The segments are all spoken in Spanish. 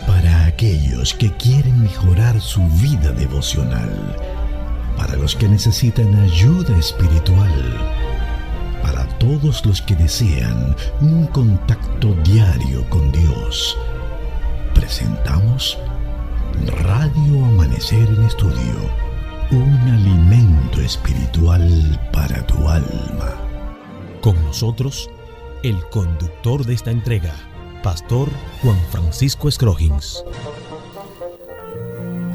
Para aquellos que quieren mejorar su vida devocional, para los que necesitan ayuda espiritual, para todos los que desean un contacto diario con Dios, presentamos Radio Amanecer en Estudio, un alimento espiritual para tu alma. Con nosotros, el conductor de esta entrega, Pastor Juan Francisco Scroggins.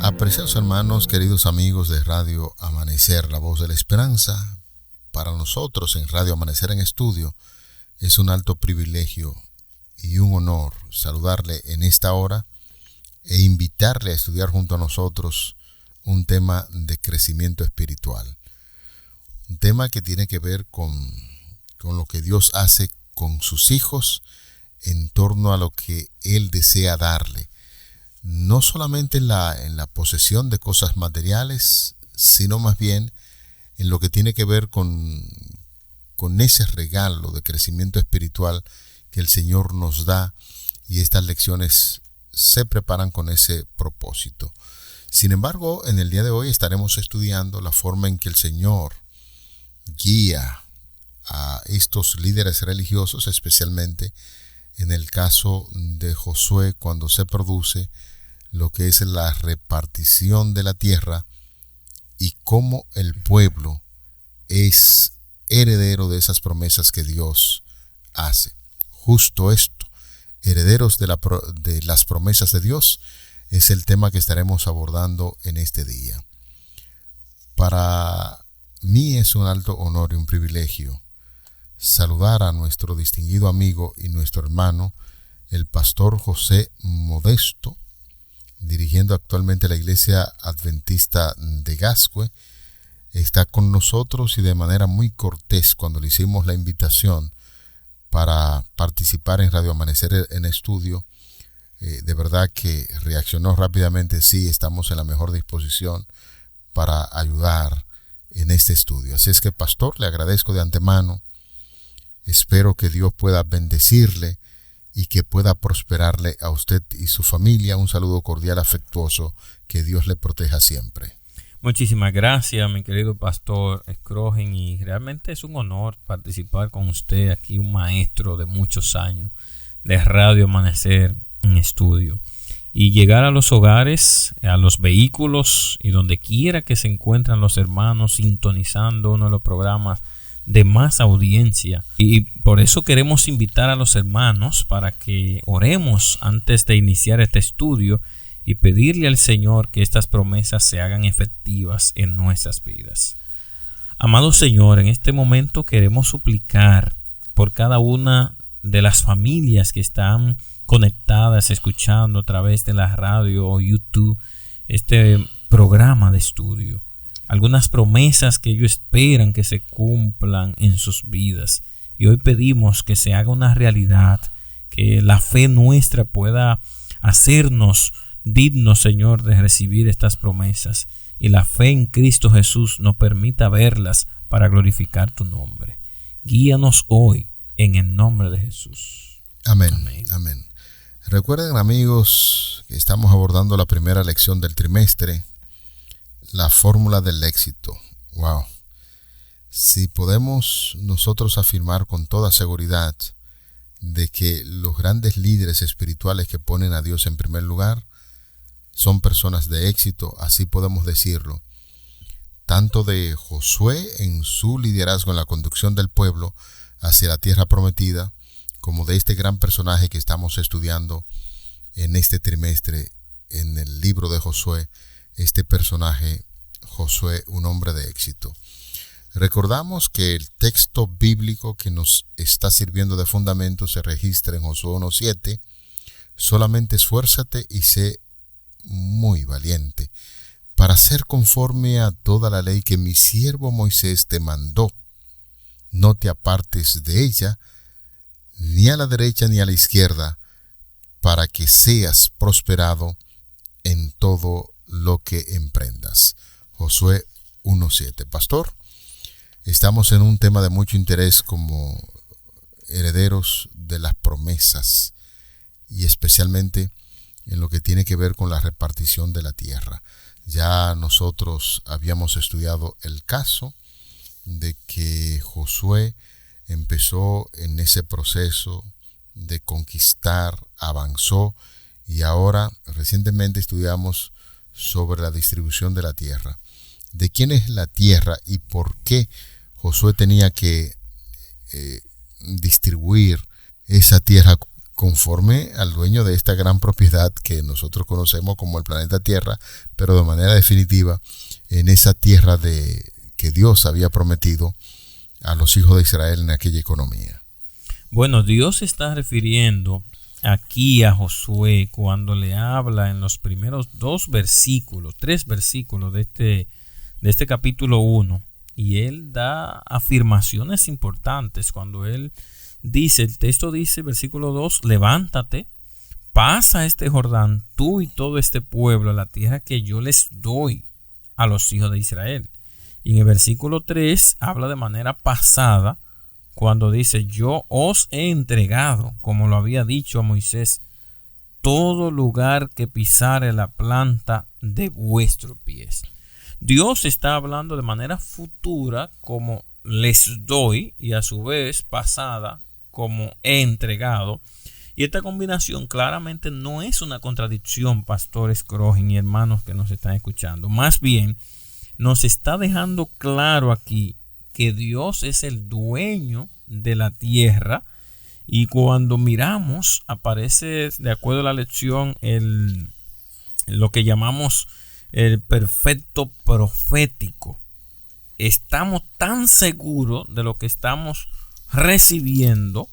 Apreciados hermanos, queridos amigos de Radio Amanecer, la voz de la esperanza, para nosotros en Radio Amanecer en Estudio es un alto privilegio y un honor saludarle en esta hora e invitarle a estudiar junto a nosotros un tema de crecimiento espiritual. Un tema que tiene que ver con lo que Dios hace con sus hijos en torno a lo que Él desea darle. No solamente en la posesión de cosas materiales, sino más bien en lo que tiene que ver con ese regalo de crecimiento espiritual que el Señor nos da, y estas lecciones se preparan con ese propósito. Sin embargo, en el día de hoy estaremos estudiando la forma en que el Señor guía a estos líderes religiosos, especialmente en el caso de Josué, cuando se produce lo que es la repartición de la tierra y cómo el pueblo es heredero de esas promesas que Dios hace. Justo esto, herederos de las promesas de Dios, es el tema que estaremos abordando en este día. Para mí es un alto honor y un privilegio saludar a nuestro distinguido amigo y nuestro hermano, el pastor José Modesto, dirigiendo actualmente la Iglesia Adventista de Gascue. Está con nosotros y de manera muy cortés, cuando le hicimos la invitación para participar en Radio Amanecer en Estudio, de verdad que reaccionó rápidamente. Sí, estamos en la mejor disposición para ayudar en este estudio. Así es que, pastor, le agradezco de antemano. Espero que Dios pueda bendecirle y que pueda prosperarle a usted y su familia. Un saludo cordial, afectuoso. Que Dios le proteja siempre. Muchísimas gracias, mi querido pastor Scroggins, y realmente es un honor participar con usted aquí, un maestro de muchos años de Radio Amanecer en Estudio, y llegar a los hogares, a los vehículos y donde quiera que se encuentran los hermanos sintonizando uno de los programas de más audiencia. Y por eso queremos invitar a los hermanos para que oremos antes de iniciar este estudio y pedirle al Señor que estas promesas se hagan efectivas en nuestras vidas. Amado Señor, en este momento queremos suplicar por cada una de las familias que están conectadas, escuchando a través de la radio o YouTube este programa de estudio. Algunas promesas que ellos esperan que se cumplan en sus vidas. Y hoy pedimos que se haga una realidad, que la fe nuestra pueda hacernos dignos, Señor, de recibir estas promesas. Y la fe en Cristo Jesús nos permita verlas para glorificar tu nombre. Guíanos hoy en el nombre de Jesús. Amén. Amén. Recuerden, amigos, que estamos abordando la primera lección del trimestre, la fórmula del éxito. Wow. Si podemos nosotros afirmar con toda seguridad de que los grandes líderes espirituales que ponen a Dios en primer lugar son personas de éxito, así podemos decirlo, tanto de Josué en su liderazgo en la conducción del pueblo hacia la tierra prometida, como de este gran personaje que estamos estudiando en este trimestre en el libro de Josué, este personaje Josué, un hombre de éxito. Recordamos que el texto bíblico que nos está sirviendo de fundamento se registra en Josué 1:7. Solamente esfuérzate y sé muy valiente para hacer conforme a toda la ley que mi siervo Moisés te mandó. No te apartes de ella, ni a la derecha ni a la izquierda, para que seas prosperado en todo lo que emprendas. Josué 1:7. Pastor, estamos en un tema de mucho interés como herederos de las promesas y especialmente en lo que tiene que ver con la repartición de la tierra. Ya nosotros habíamos estudiado el caso de que Josué empezó en ese proceso de conquistar, avanzó, y ahora recientemente estudiamos sobre la distribución de la tierra. ¿De quién es la tierra y por qué Josué tenía que distribuir esa tierra conforme al dueño de esta gran propiedad que nosotros conocemos como el planeta Tierra, pero de manera definitiva en esa tierra que Dios había prometido a los hijos de Israel en aquella economía? Bueno, Dios se está refiriendo aquí a Josué cuando le habla en los primeros 3 versículos de este capítulo 1, y él da afirmaciones importantes cuando él dice, el texto dice, versículo 2, levántate, pasa este Jordán, tú y todo este pueblo, a la tierra que yo les doy a los hijos de Israel. Y en el versículo 3 habla de manera pasada cuando dice, yo os he entregado, como lo había dicho a Moisés, todo lugar que pisare la planta de vuestros pies. Dios está hablando de manera futura como les doy, y a su vez pasada como he entregado. Y esta combinación claramente no es una contradicción, pastores Crogen y hermanos que nos están escuchando. Más bien, nos está dejando claro aquí que Dios es el dueño de la tierra. Y cuando miramos, aparece, de acuerdo a la lección, lo que llamamos el perfecto profético. Estamos tan seguros de lo que estamos recibiendo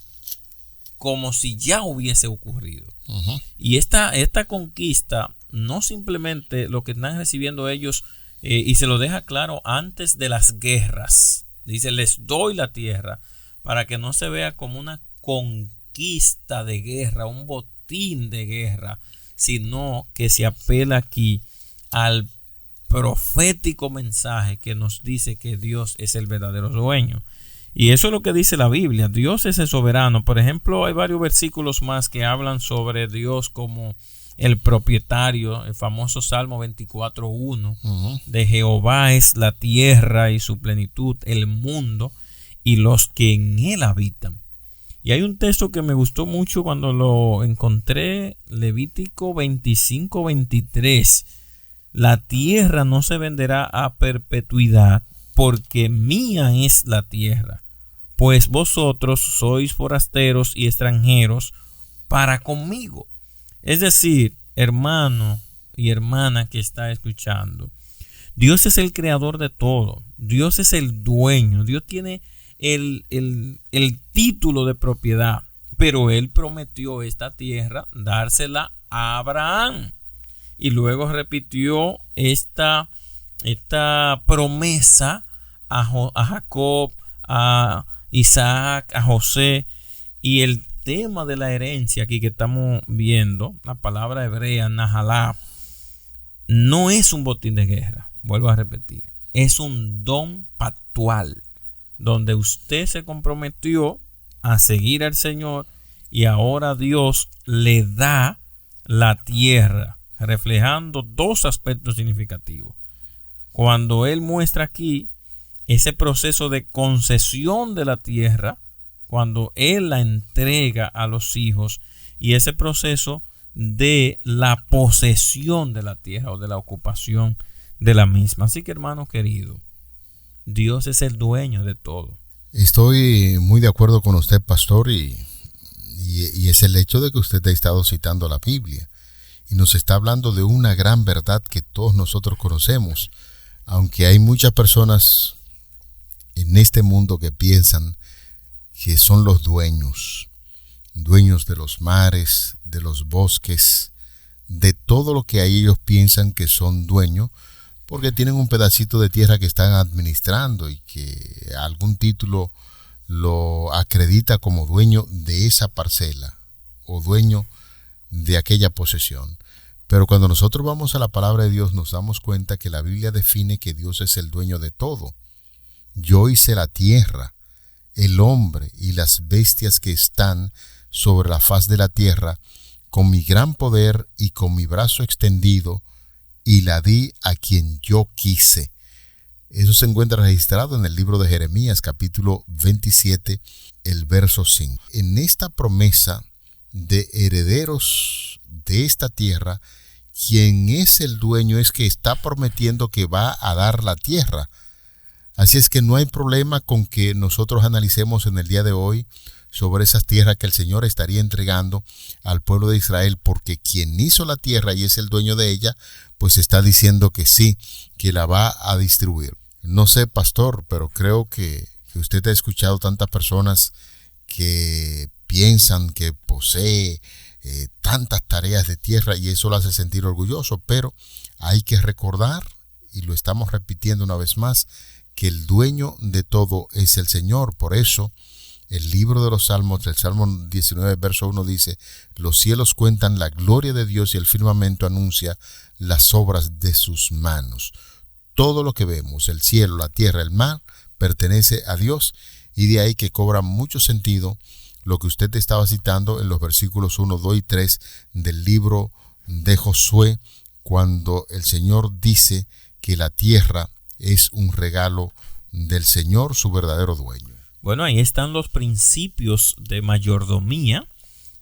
como si ya hubiese ocurrido. Uh-huh. Y esta conquista no simplemente lo que están recibiendo ellos, y se lo deja claro antes de las guerras. Dice, les doy la tierra, para que no se vea como una conquista de guerra, un botín de guerra, sino que se apela aquí al profético mensaje que nos dice que Dios es el verdadero dueño. Y eso es lo que dice la Biblia. Dios es el soberano. Por ejemplo, hay varios versículos más que hablan sobre Dios como el propietario. El famoso Salmo 24:1. Uh-huh. De Jehová es la tierra y su plenitud, el mundo y los que en él habitan. Y hay un texto que me gustó mucho cuando lo encontré, Levítico 25:23. La tierra no se venderá a perpetuidad, porque mía es la tierra, pues vosotros sois forasteros y extranjeros para conmigo. Es decir, hermano y hermana que está escuchando, Dios es el creador de todo. Dios es el dueño. Dios tiene el título de propiedad, pero Él prometió esta tierra dársela a Abraham. Y luego repitió esta promesa a Jacob, a Isaac, a José. Y el tema de la herencia aquí que estamos viendo, la palabra hebrea, Nahalá, no es un botín de guerra. Vuelvo a repetir. Es un don pactual, donde usted se comprometió a seguir al Señor y ahora Dios le da la tierra, reflejando dos aspectos significativos. Cuando Él muestra aquí ese proceso de concesión de la tierra, cuando Él la entrega a los hijos, y ese proceso de la posesión de la tierra o de la ocupación de la misma. Así que, hermano querido, Dios es el dueño de todo. Estoy muy de acuerdo con usted, pastor, y es el hecho de que usted ha estado citando la Biblia y nos está hablando de una gran verdad que todos nosotros conocemos, aunque hay muchas personas en este mundo que piensan que son los dueños de los mares, de los bosques, de todo lo que ahí ellos piensan que son dueños, porque tienen un pedacito de tierra que están administrando y que algún título lo acredita como dueño de esa parcela o dueño de aquella posesión. Pero cuando nosotros vamos a la palabra de Dios nos damos cuenta que la Biblia define que Dios es el dueño de todo. Yo hice la tierra, el hombre y las bestias que están sobre la faz de la tierra con mi gran poder y con mi brazo extendido, y la di a quien yo quise. Eso se encuentra registrado en el libro de Jeremías, capítulo 27, el verso 5. En esta promesa de herederos de esta tierra, quien es el dueño es que está prometiendo que va a dar la tierra. Así es que no hay problema con que nosotros analicemos en el día de hoy sobre esas tierras que el Señor estaría entregando al pueblo de Israel, porque quien hizo la tierra y es el dueño de ella, pues está diciendo que sí, que la va a distribuir. No sé, pastor, pero creo que usted ha escuchado tantas personas que piensan que posee tantas tareas de tierra y eso lo hace sentir orgulloso, pero hay que recordar, y lo estamos repitiendo una vez más, que el dueño de todo es el Señor. Por eso el libro de los Salmos, el Salmo 19, verso 1 dice: los cielos cuentan la gloria de Dios y el firmamento anuncia las obras de sus manos. Todo lo que vemos, el cielo, la tierra, el mar, pertenece a Dios, y de ahí que cobra mucho sentido lo que usted estaba citando en los versículos 1, 2 y 3 del libro de Josué, cuando el Señor dice que la tierra es un regalo del Señor, su verdadero dueño. Bueno, ahí están los principios de mayordomía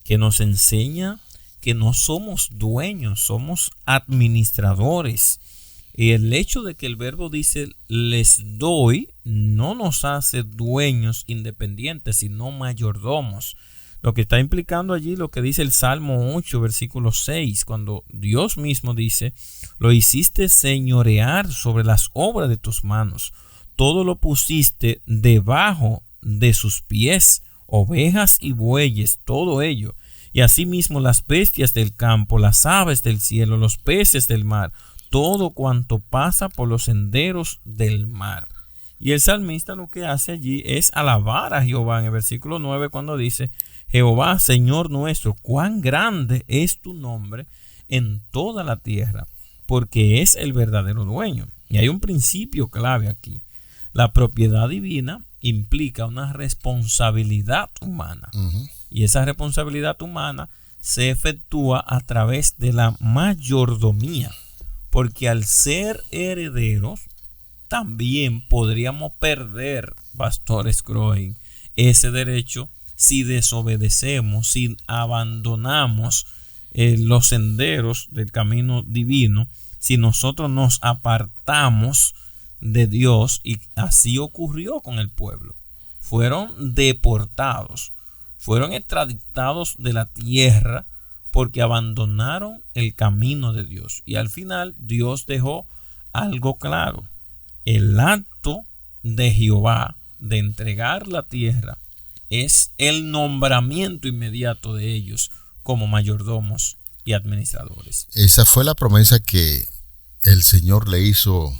que nos enseña que no somos dueños, somos administradores. Y el hecho de que el verbo dice les doy no nos hace dueños independientes, sino mayordomos. Lo que está implicando allí lo que dice el Salmo 8, versículo 6, cuando Dios mismo dice: lo hiciste señorear sobre las obras de tus manos, todo lo pusiste debajo de sus pies, ovejas y bueyes, todo ello, y asimismo las bestias del campo, las aves del cielo, los peces del mar, todo cuanto pasa por los senderos del mar. Y el salmista lo que hace allí es alabar a Jehová en el versículo 9, cuando dice: Jehová, Señor nuestro, cuán grande es tu nombre en toda la tierra, porque es el verdadero dueño. Y hay un principio clave aquí: la propiedad divina implica una responsabilidad humana. Y esa responsabilidad humana se efectúa a través de la mayordomía, porque al ser herederos también podríamos perder, Pastor Scroggin, ese derecho si desobedecemos, si abandonamos los senderos del camino divino, si nosotros nos apartamos de Dios. Y así ocurrió con el pueblo. Fueron deportados, fueron extraditados de la tierra porque abandonaron el camino de Dios. Y al final Dios dejó algo claro: el acto de Jehová de entregar la tierra es el nombramiento inmediato de ellos como mayordomos y administradores. Esa fue la promesa que el Señor le hizo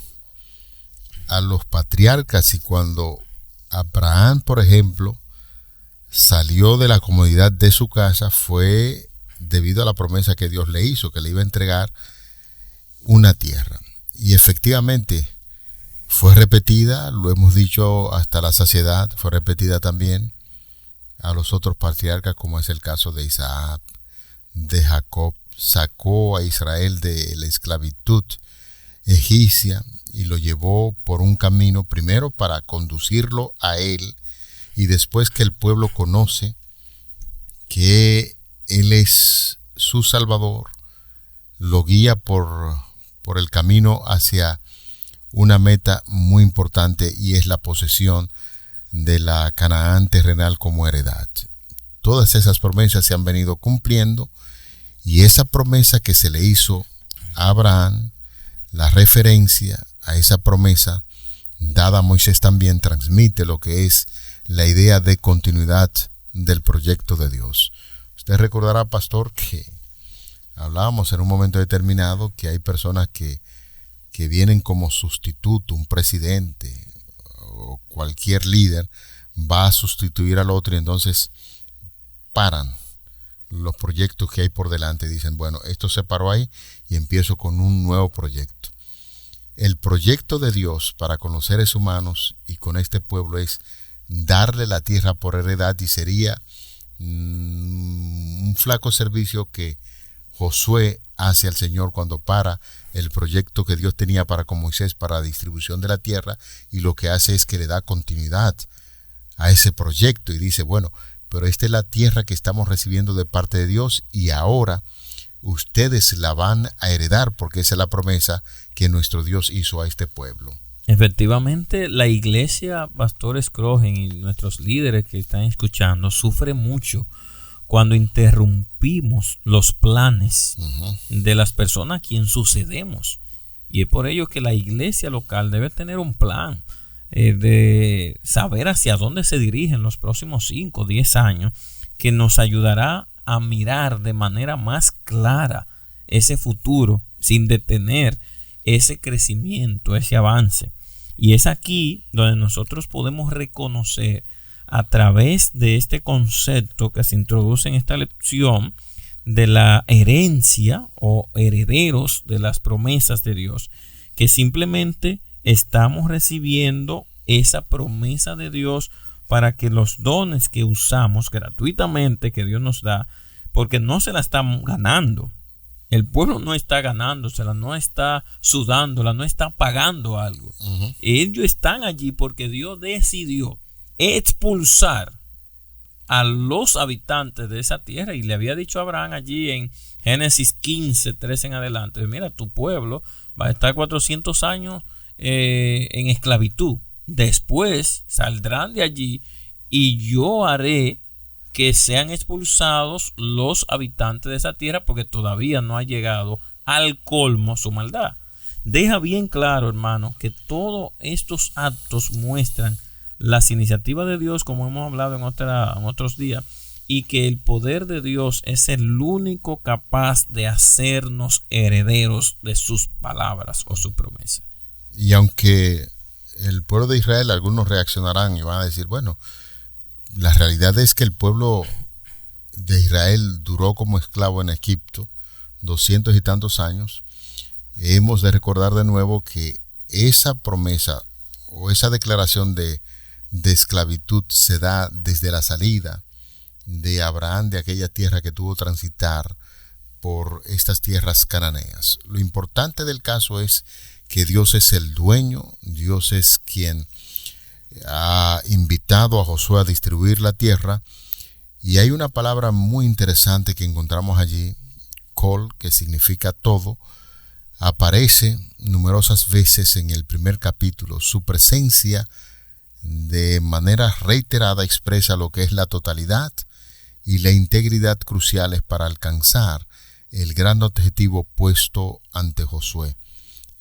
a los patriarcas, y cuando Abraham, por ejemplo, salió de la comodidad de su casa, fue debido a la promesa que Dios le hizo, que le iba a entregar una tierra. Y efectivamente fue repetida, lo hemos dicho hasta la saciedad, fue repetida también a los otros patriarcas, como es el caso de Isaac, de Jacob. Sacó a Israel de la esclavitud egipcia y lo llevó por un camino, primero para conducirlo a él, y después que el pueblo conoce que él es su Salvador, lo guía por el camino hacia una meta muy importante, y es la posesión de la Canaán terrenal como heredad. Todas esas promesas se han venido cumpliendo, y esa promesa que se le hizo a Abraham, la referencia a esa promesa dada a Moisés también transmite lo que es la idea de continuidad del proyecto de Dios. Usted recordará, pastor, que hablábamos en un momento determinado que hay personas que vienen como sustituto, un presidente o cualquier líder va a sustituir al otro, y entonces paran los proyectos que hay por delante y dicen: bueno, esto se paró ahí y empiezo con un nuevo proyecto. El proyecto de Dios para con los seres humanos y con este pueblo es darle la tierra por heredad, y sería un flaco servicio que Josué hace al Señor cuando para el proyecto que Dios tenía para con Moisés para la distribución de la tierra, y lo que hace es que le da continuidad a ese proyecto y dice, bueno, pero esta es la tierra que estamos recibiendo de parte de Dios y ahora ustedes la van a heredar, porque esa es la promesa que nuestro Dios hizo a este pueblo. Efectivamente, la iglesia, Pastor Scrogen, y nuestros líderes que están escuchando, sufre mucho cuando interrumpimos los planes de las personas a quien sucedemos. Y es por ello que la iglesia local debe tener un plan de saber hacia dónde se dirigen los próximos 5 o 10 años, que nos ayudará a mirar de manera más clara ese futuro sin detener ese crecimiento, ese avance. Y es aquí donde nosotros podemos reconocer, a través de este concepto que se introduce en esta lección, de la herencia o herederos de las promesas de Dios, que simplemente estamos recibiendo esa promesa de Dios para que los dones que usamos gratuitamente, que Dios nos da, porque no se la estamos ganando. El pueblo no está ganándosela, no está sudándola, no está pagando algo. Ellos están allí porque Dios decidió expulsar a los habitantes de esa tierra, y le había dicho a Abraham allí en Génesis 15, 13 en adelante, mira, tu pueblo va a estar 400 años en esclavitud. Después saldrán de allí y yo haré que sean expulsados los habitantes de esa tierra, porque todavía no ha llegado al colmo su maldad. Deja bien claro, hermano, que todos estos actos muestran las iniciativas de Dios, como hemos hablado en otros días, y que el poder de Dios es el único capaz de hacernos herederos de sus palabras o su promesa. Y aunque el pueblo de Israel, algunos reaccionarán y van a decir, bueno, la realidad es que el pueblo de Israel duró como esclavo en Egipto 200 y tantos años. Hemos de recordar de nuevo que esa promesa o esa declaración de esclavitud se da desde la salida de Abraham de aquella tierra que tuvo que transitar por estas tierras cananeas. Lo importante del caso es que Dios es el dueño, Dios es quien ha invitado a Josué a distribuir la tierra, y hay una palabra muy interesante que encontramos allí, kol, que significa todo. Aparece numerosas veces en el primer capítulo. Su presencia de manera reiterada expresa lo que es la totalidad y la integridad cruciales para alcanzar el gran objetivo puesto ante Josué.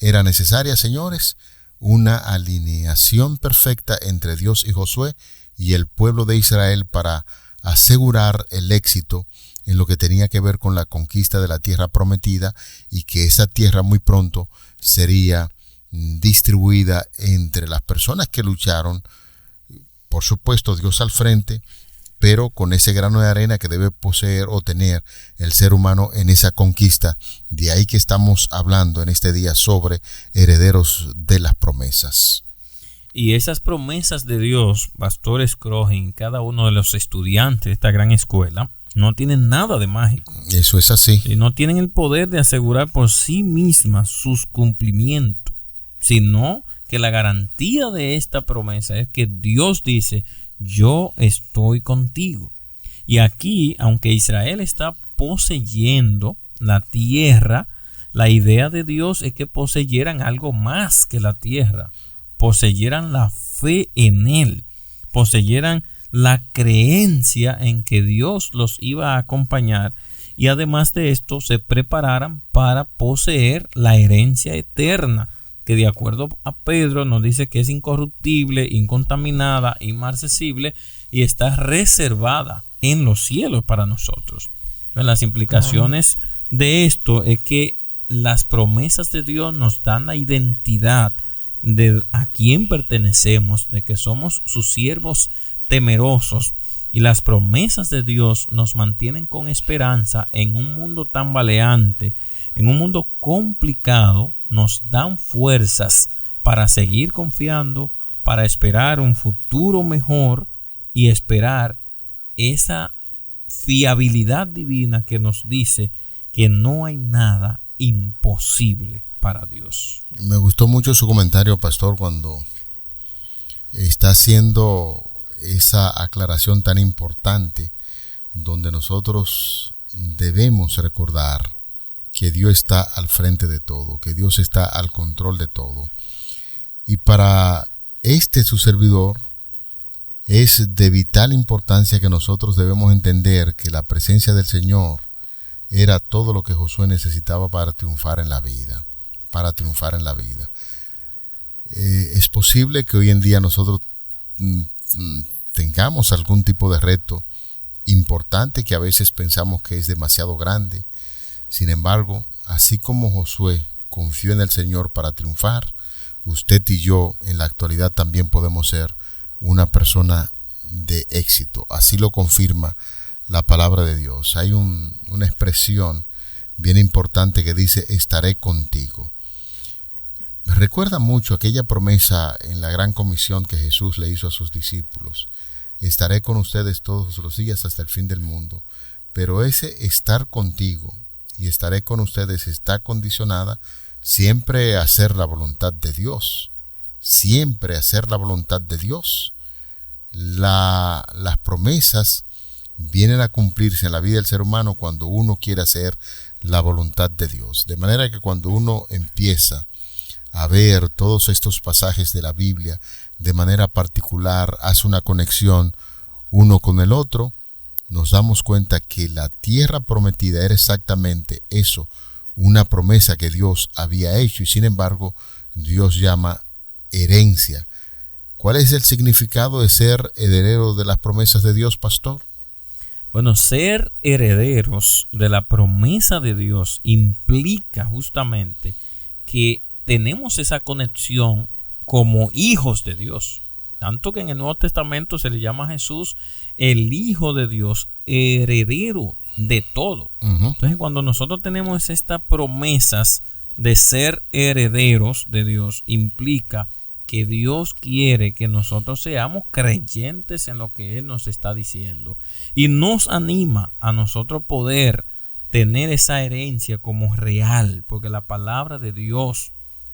Era necesaria, señores, una alineación perfecta entre Dios y Josué y el pueblo de Israel para asegurar el éxito en lo que tenía que ver con la conquista de la tierra prometida, y que esa tierra muy pronto sería distribuida entre las personas que lucharon, por supuesto Dios al frente, pero con ese grano de arena que debe poseer o tener el ser humano en esa conquista. De ahí que estamos hablando en este día sobre herederos de las promesas. Y esas promesas de Dios, Pastor Scrogen, cada uno de los estudiantes de esta gran escuela, no tienen nada de mágico. Eso es así. Y no tienen el poder de asegurar por sí mismas sus cumplimientos, sino que la garantía de esta promesa es que Dios dice: yo estoy contigo. Y aquí, aunque Israel está poseyendo la tierra, la idea de Dios es que poseyeran algo más que la tierra, poseyeran la fe en Él, poseyeran la creencia en que Dios los iba a acompañar, y además de esto se prepararan para poseer la herencia eterna, que de acuerdo a Pedro nos dice que es incorruptible, incontaminada, inmarcesible y está reservada en los cielos para nosotros. Entonces, las implicaciones de esto es que las promesas de Dios nos dan la identidad de a quién pertenecemos, de que somos sus siervos temerosos, y las promesas de Dios nos mantienen con esperanza en un mundo tambaleante, en un mundo complicado. Nos dan fuerzas para seguir confiando, para esperar un futuro mejor y esperar esa fiabilidad divina que nos dice que no hay nada imposible para Dios. Me gustó mucho su comentario, pastor, cuando está haciendo esa aclaración tan importante, donde nosotros debemos recordar que Dios está al frente de todo, que Dios está al control de todo. Y para su servidor, es de vital importancia que nosotros debemos entender que la presencia del Señor era todo lo que Josué necesitaba para triunfar en la vida. Es posible que hoy en día nosotros tengamos algún tipo de reto importante que a veces pensamos que es demasiado grande. Sin embargo, así como Josué confió en el Señor para triunfar, usted y yo en la actualidad también podemos ser una persona de éxito. Así lo confirma la palabra de Dios. Hay una expresión bien importante que dice: estaré contigo. Me recuerda mucho aquella promesa en la gran comisión que Jesús le hizo a sus discípulos: estaré con ustedes todos los días hasta el fin del mundo. Pero ese estar contigo y estaré con ustedes está condicionada siempre a hacer la voluntad de Dios. Siempre hacer la voluntad de Dios. Las promesas vienen a cumplirse en la vida del ser humano cuando uno quiere hacer la voluntad de Dios. De manera que cuando uno empieza a ver todos estos pasajes de la Biblia de manera particular, hace una conexión uno con el otro, nos damos cuenta que la tierra prometida era exactamente eso, una promesa que Dios había hecho, y sin embargo Dios llama herencia. ¿Cuál es el significado de ser heredero de las promesas de Dios, pastor? Bueno, ser herederos de la promesa de Dios implica justamente que tenemos esa conexión como hijos de Dios. Tanto que en el Nuevo Testamento se le llama a Jesús el Hijo de Dios, heredero de todo. Entonces, cuando nosotros tenemos estas promesas de ser herederos de Dios, implica que Dios quiere que nosotros seamos creyentes en lo que Él nos está diciendo. Y nos anima a nosotros poder tener esa herencia como real, porque la palabra de Dios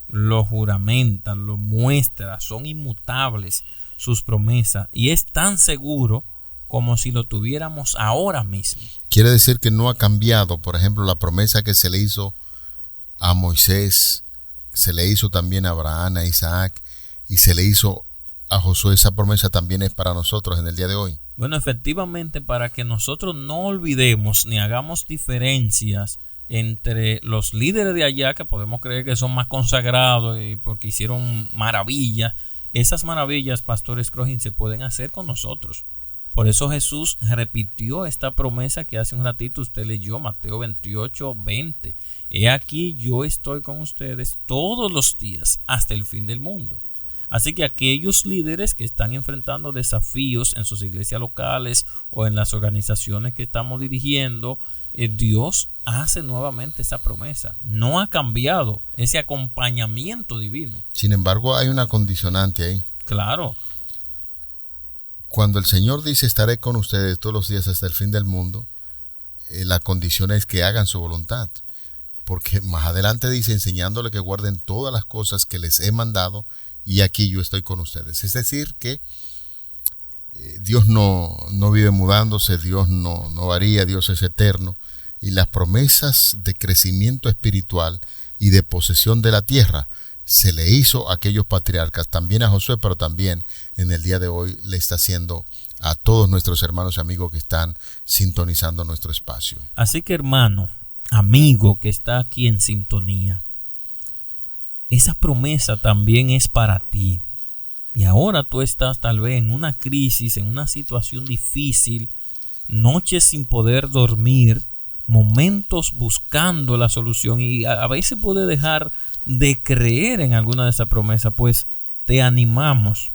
lo juramenta, lo muestra, son inmutables sus promesas y es tan seguro como si lo tuviéramos ahora mismo. Quiere decir que no ha cambiado. Por ejemplo, la promesa que se le hizo a Moisés, se le hizo también a Abraham, a Isaac, y se le hizo a Josué. Esa promesa también es para nosotros en el día de hoy. Bueno, efectivamente, para que nosotros no olvidemos ni hagamos diferencias entre los líderes de allá, que podemos creer que son más consagrados y porque hicieron maravillas, esas maravillas, Pastor Scrogin, se pueden hacer con nosotros. Por eso Jesús repitió esta promesa que hace un ratito usted leyó, Mateo 28:20. He aquí, yo estoy con ustedes todos los días hasta el fin del mundo. Así que aquellos líderes que están enfrentando desafíos en sus iglesias locales o en las organizaciones que estamos dirigiendo, Dios hace nuevamente esa promesa. No ha cambiado ese acompañamiento divino. Sin embargo, hay una condicionante ahí. Claro. Cuando el Señor dice estaré con ustedes todos los días hasta el fin del mundo, la condición es que hagan su voluntad. Porque más adelante dice enseñándole que guarden todas las cosas que les he mandado, y aquí yo estoy con ustedes. Es decir, que Dios no vive mudándose, Dios no varía, Dios es eterno. Y las promesas de crecimiento espiritual y de posesión de la tierra se le hizo a aquellos patriarcas, también a Josué, pero también en el día de hoy le está haciendo a todos nuestros hermanos y amigos que están sintonizando nuestro espacio. Así que, hermano, amigo que está aquí en sintonía, esa promesa también es para ti. Y ahora tú estás tal vez en una crisis, en una situación difícil, noches sin poder dormir, momentos buscando la solución, y a veces puede dejar de creer en alguna de esas promesas. Pues te animamos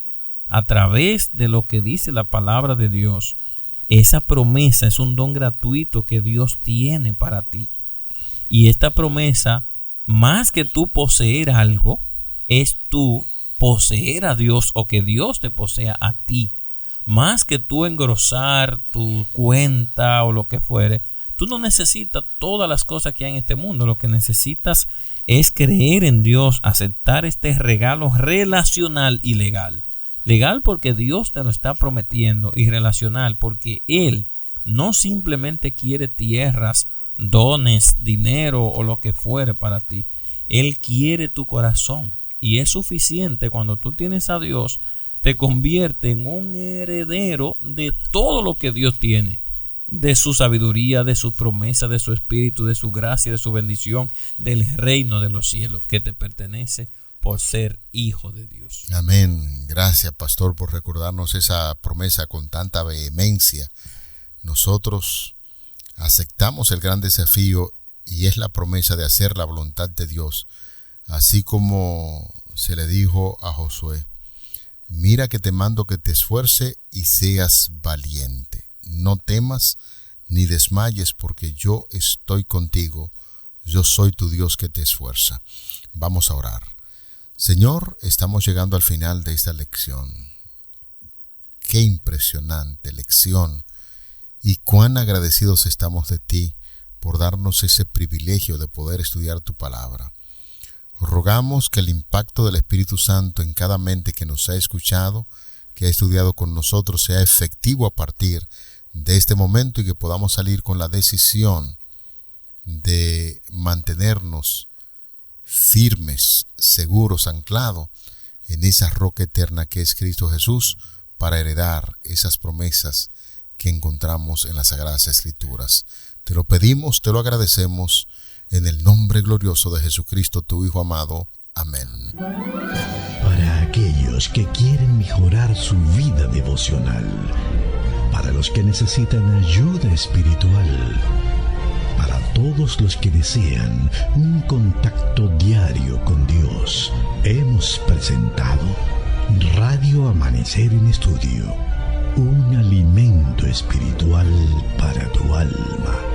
a través de lo que dice la palabra de Dios. Esa promesa es un don gratuito que Dios tiene para ti. Y esta promesa, más que tú poseer algo, es tú poseer a Dios o que Dios te posea a ti. más que tú engrosar tu cuenta o lo que fuere, tú no necesitas todas las cosas que hay en este mundo. Lo que necesitas es creer en Dios, aceptar este regalo relacional y legal. Legal porque Dios te lo está prometiendo, y relacional porque Él no simplemente quiere tierras, dones, dinero o lo que fuere para ti. Él quiere tu corazón, y es suficiente. Cuando tú tienes a Dios, te convierte en un heredero de todo lo que Dios tiene, de su sabiduría, de su promesa, de su espíritu, de su gracia, de su bendición, del reino de los cielos que te pertenece por ser hijo de Dios. Amén. Gracias, pastor, por recordarnos esa promesa con tanta vehemencia. Nosotros aceptamos el gran desafío, y es la promesa de hacer la voluntad de Dios, así como se le dijo a Josué: mira que te mando que te esfuerce y seas valiente. No temas ni desmayes, porque yo estoy contigo. Yo soy tu Dios que te esfuerza. Vamos a orar. Señor, estamos llegando al final de esta lección. Qué impresionante lección, y cuán agradecidos estamos de ti por darnos ese privilegio de poder estudiar tu palabra. Rogamos que el impacto del Espíritu Santo en cada mente que nos ha escuchado, que ha estudiado con nosotros, sea efectivo a partir de este momento, y que podamos salir con la decisión de mantenernos firmes, seguros, anclados en esa roca eterna que es Cristo Jesús, para heredar esas promesas que encontramos en las Sagradas Escrituras. Te lo pedimos, te lo agradecemos, en el nombre glorioso de Jesucristo, tu Hijo amado. Amén. Para aquellos que quieren mejorar su vida devocional, para los que necesitan ayuda espiritual, para todos los que desean un contacto diario con Dios, hemos presentado Radio Amanecer en Estudio, un alimento espiritual para tu alma.